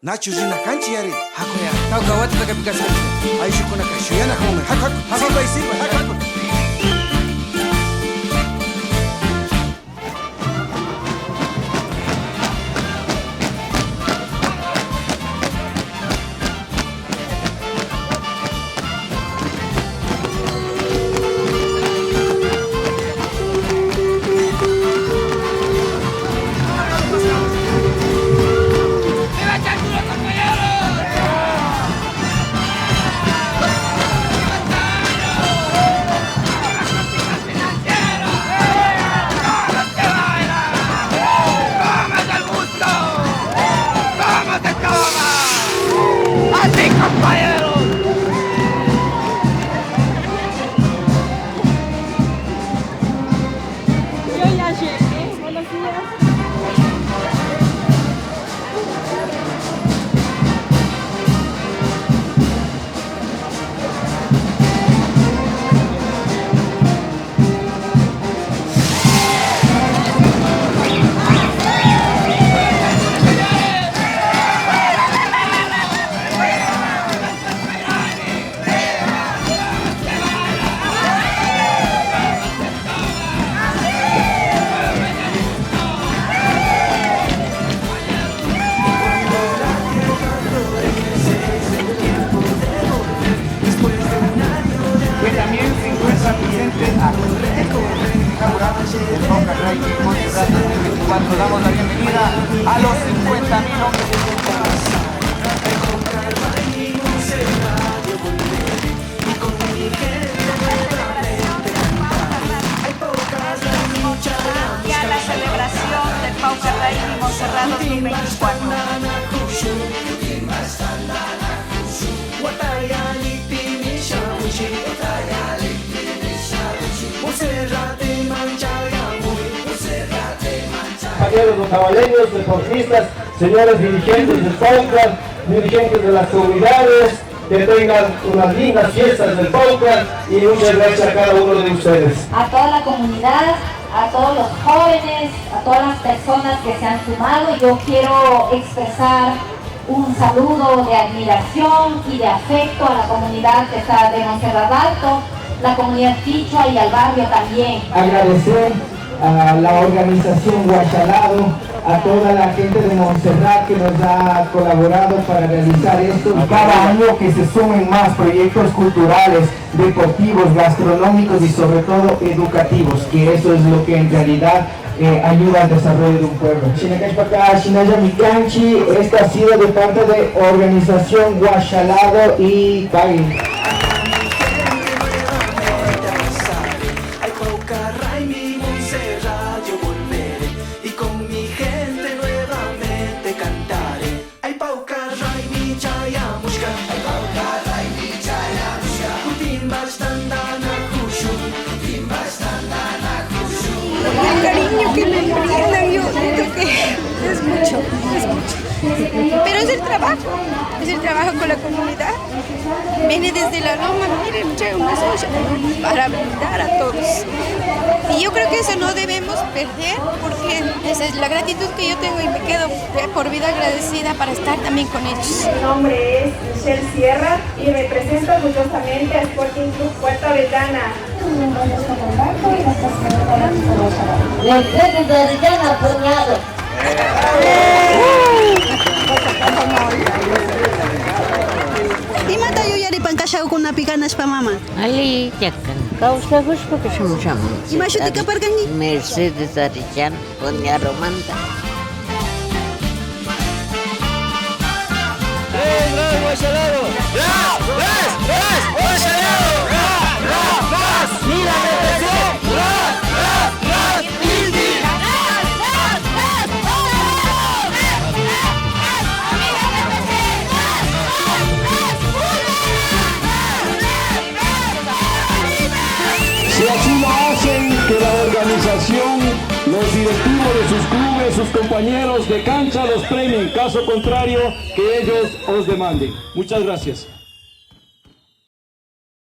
Nacho jina kanchi yari. Hako ya, tau kawati taka pikasa. Aishu kuna kashu yana home. Haku. Silva, haku. Cuando damos la bienvenida a los 50.000 hombres de ya la celebración del Pau Carray y Montserrat 2024. Compañeros los caballeros, deportistas, señores dirigentes del Paucar, dirigentes de las comunidades, que tengan unas lindas fiestas del Paucar y muchas gracias a cada uno de ustedes. A toda la comunidad, a todos los jóvenes, a todas las personas que se han sumado, yo quiero expresar un saludo de admiración y de afecto a la comunidad que está de Montserrat Alto, la comunidad quichua y al barrio también. Agradecer a la organización Guachalado, a toda la gente de Montserrat que nos ha colaborado para realizar esto. Cada año que se sumen más proyectos culturales, deportivos, gastronómicos y sobre todo educativos, que eso es lo que en realidad ayuda al desarrollo de un pueblo. Esta ha sido de parte de organización Guachalado y País. El cariño que me brindan, yo siento que es mucho. Pero es el trabajo con la comunidad. Viene desde la loma, miren, trae una soya para brindar a todos. Y yo creo que eso no debemos perder, porque esa es la gratitud que yo tengo y me quedo por vida agradecida para estar también con ellos. Mi nombre es Michelle Sierra y represento orgullosamente a Sporting Club Puerto Ventana. Imata yo ya de pancashaw con una picanas pa mama. Ali, yakan. Kausa gusto que somos Y más yo te capargan ni. Mercedes Arichan, con mi aromanta. Si así lo hacen, que la organización, los directivos de sus clubes, sus compañeros de cancha los premien, caso contrario, que ellos os demanden. Muchas gracias.